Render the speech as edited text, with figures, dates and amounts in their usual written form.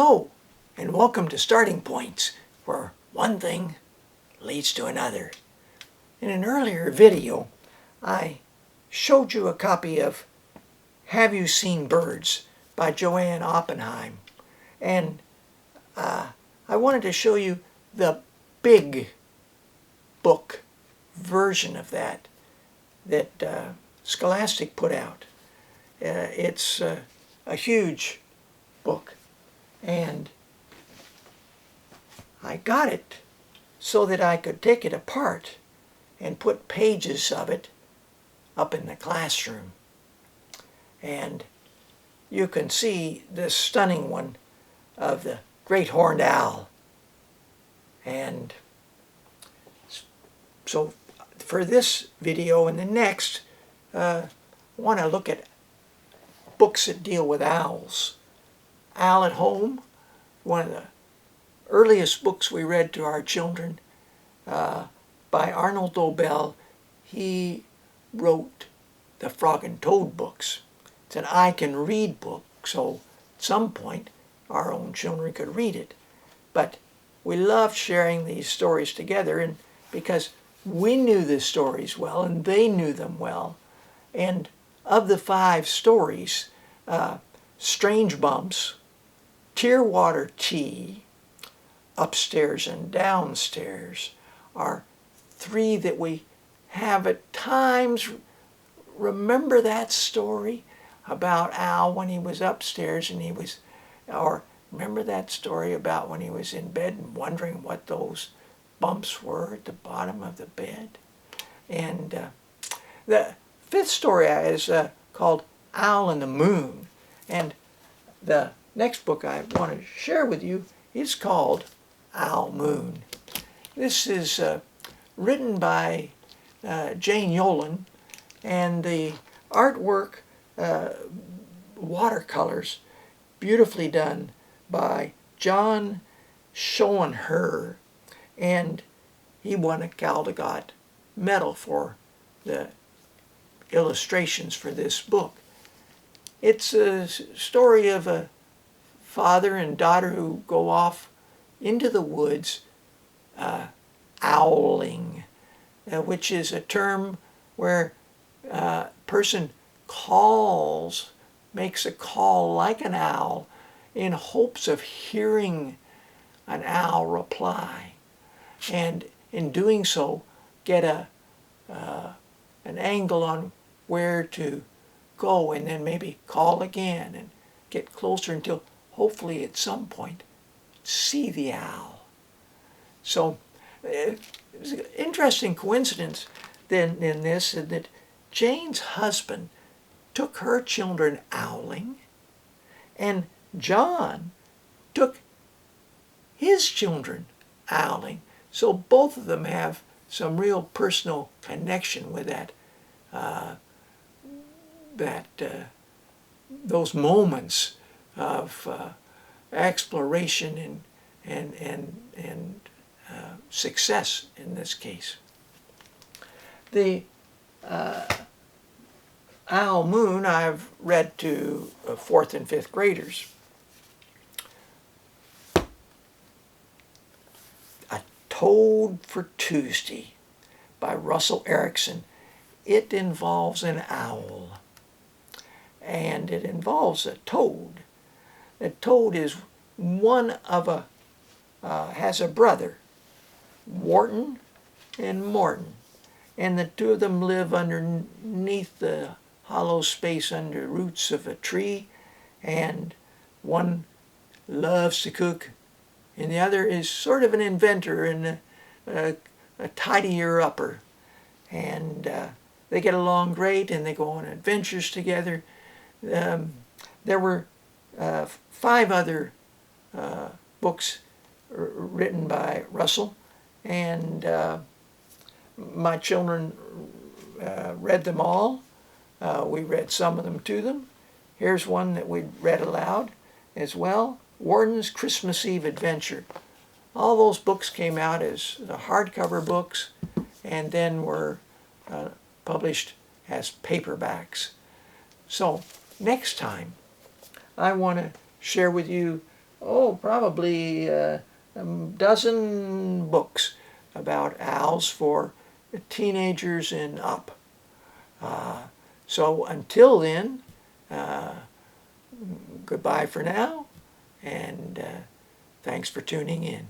Hello, and welcome to Starting Points, where one thing leads to another. In an earlier video, I showed you a copy of Have You Seen Birds by Joanne Oppenheim, and I wanted to show you the big book version of that Scholastic put out. It's a huge book, and I got it so that I could take it apart and put pages of it up in the classroom. And you can see this stunning one of the great horned owl. And so for this video and the next, I want to look at books that deal with owls. Owl at Home, one of the earliest books we read to our children, by Arnold Dobell. He wrote the Frog and Toad books. It's an I can read book, so at some point our own children could read it. But we loved sharing these stories together, and because we knew the stories well and they knew them well. And of the 5 stories, Strange Bumps, Tearwater Tea, Upstairs and Downstairs are 3 that we have at times remember that story about Al when he was upstairs and or remember that story about when he was in bed and wondering what those bumps were at the bottom of the bed. And the 5th story is called Owl and the Moon. And the next book I want to share with you is called Owl Moon. This is written by Jane Yolen, and the artwork, watercolors, beautifully done by John Schoenherr, and he won a Caldecott medal for the illustrations for this book. It's a story of a father and daughter who go off into the woods owling, which is a term where a person makes a call like an owl in hopes of hearing an owl reply, and in doing so get an angle on where to go, and then maybe call again and get closer until hopefully at some point see the owl. So it was an interesting coincidence then in this, and that Jane's husband took her children owling, and John took his children owling. So both of them have some real personal connection with those moments of exploration and success in this case. The Owl Moon I've read to 4th and 5th graders. A Toad for Tuesday by Russell Erickson. It involves an owl, and it involves a toad. The toad is has a brother, Wharton and Morton, and the 2 of them live underneath the hollow space under roots of a tree, and one loves to cook, and the other is sort of an inventor and a tidier-upper, and they get along great, and they go on adventures together. There were 5 other books written by Russell, and my children read them all. We read some of them to them. Here's one that we read aloud as well, Warden's Christmas Eve Adventure. All those books came out as hardcover books and then were published as paperbacks. So next time I want to share with you probably a dozen books about owls for teenagers and up. So until then, goodbye for now, and thanks for tuning in.